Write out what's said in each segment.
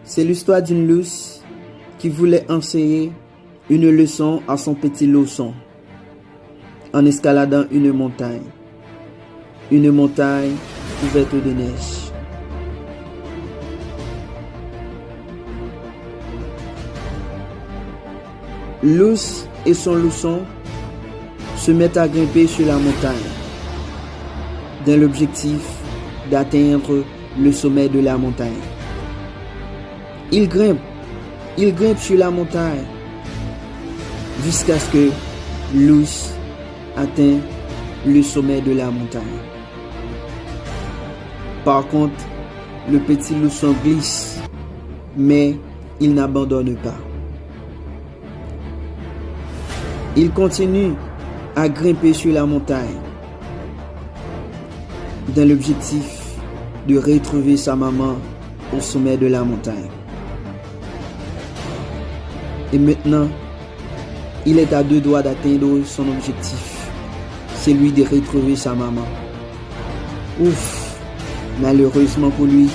C'est l'histoire d'une lousse qui voulait enseigner une leçon à son petit louson en escaladant une montagne couverte de neige. Lousse et son louson se mettent à grimper sur la montagne dans l'objectif d'atteindre le sommet de la montagne. Ils grimpent sur la montagne jusqu'à ce que Lousse atteigne le sommet de la montagne. Par contre, le petit louson glisse, mais il n'abandonne pas. Il continue à grimper sur la montagne dans l'objectif de retrouver sa maman au sommet de la montagne. Et maintenant, il est à 2 doigts d'atteindre son objectif, celui de retrouver sa maman. Ouf, malheureusement pour lui,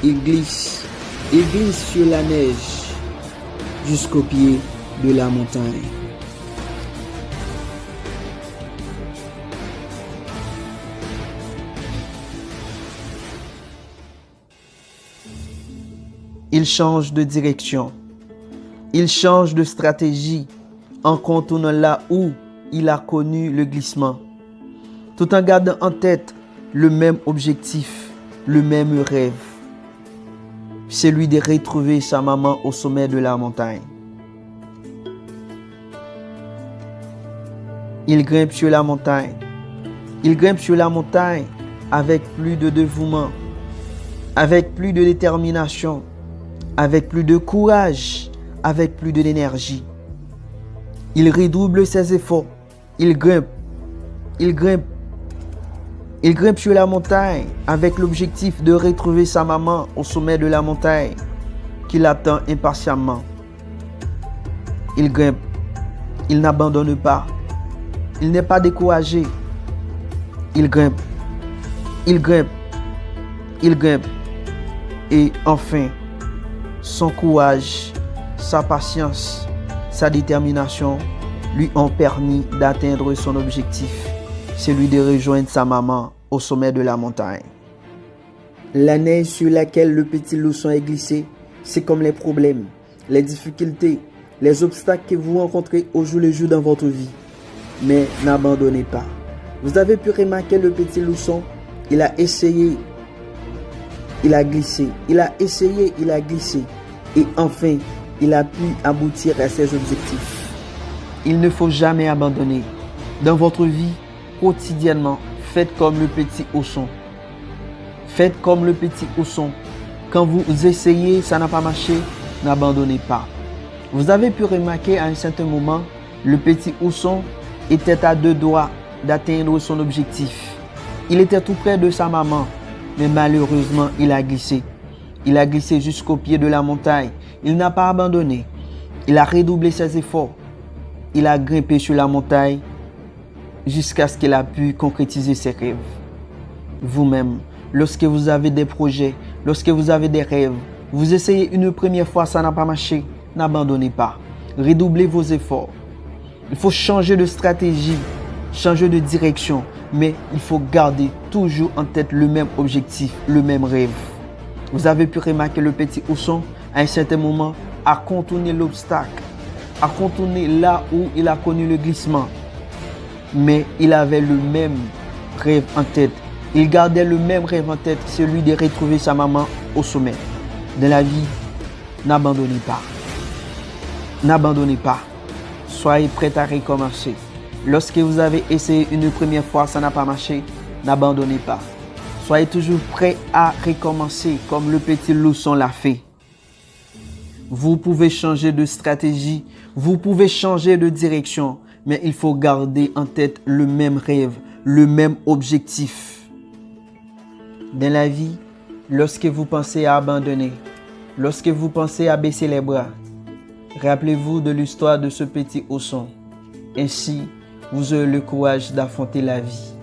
il glisse sur la neige jusqu'au pied de la montagne. Il change de direction. Il change de stratégie en contournant là où il a connu le glissement, tout en gardant en tête le même objectif, le même rêve, celui de retrouver sa maman au sommet de la montagne. Il grimpe sur la montagne. Il grimpe sur la montagne avec plus de dévouement, avec plus de détermination, avec plus de courage, avec plus d'énergie. Il redouble ses efforts. Il grimpe sur la montagne avec l'objectif de retrouver sa maman au sommet de la montagne qu'il attend impatiemment. Il grimpe. Il n'abandonne pas. Il n'est pas découragé. Il grimpe. Et enfin, son courage, sa patience, sa détermination lui ont permis d'atteindre son objectif, celui de rejoindre sa maman au sommet de la montagne. La neige sur laquelle le petit louson est glissé, c'est comme les problèmes, les difficultés, les obstacles que vous rencontrez au jour le jour dans votre vie. Mais n'abandonnez pas. Vous avez pu remarquer le petit louson, il a essayé, il a glissé, il a essayé, il a glissé. Et enfin, il a pu aboutir à ses objectifs. Il ne faut jamais abandonner. Dans votre vie, quotidiennement, faites comme le petit ourson. Faites comme le petit ourson. Quand vous essayez, ça n'a pas marché, n'abandonnez pas. Vous avez pu remarquer à un certain moment, le petit ourson était à 2 doigts d'atteindre son objectif. Il était tout près de sa maman, mais malheureusement, il a glissé. Il a glissé jusqu'au pied de la montagne. Il n'a pas abandonné. Il a redoublé ses efforts. Il a grimpé sur la montagne jusqu'à ce qu'il a pu concrétiser ses rêves. Vous-même, lorsque vous avez des projets, lorsque vous avez des rêves, vous essayez une première fois, ça n'a pas marché, n'abandonnez pas. Redoublez vos efforts. Il faut changer de stratégie, changer de direction, mais il faut garder toujours en tête le même objectif, le même rêve. Vous avez pu remarquer le petit ourson, à un certain moment, a contourné l'obstacle, a contourné là où il a connu le glissement. Mais il avait le même rêve en tête. Il gardait le même rêve en tête, celui de retrouver sa maman au sommet. Dans la vie, n'abandonnez pas. N'abandonnez pas. Soyez prêts à recommencer. Lorsque vous avez essayé une première fois, ça n'a pas marché, n'abandonnez pas. Soyez toujours prêts à recommencer comme le petit louson l'a fait. Vous pouvez changer de stratégie, vous pouvez changer de direction, mais il faut garder en tête le même rêve, le même objectif. Dans la vie, lorsque vous pensez à abandonner, lorsque vous pensez à baisser les bras, rappelez-vous de l'histoire de ce petit ourson. Ainsi, vous aurez le courage d'affronter la vie.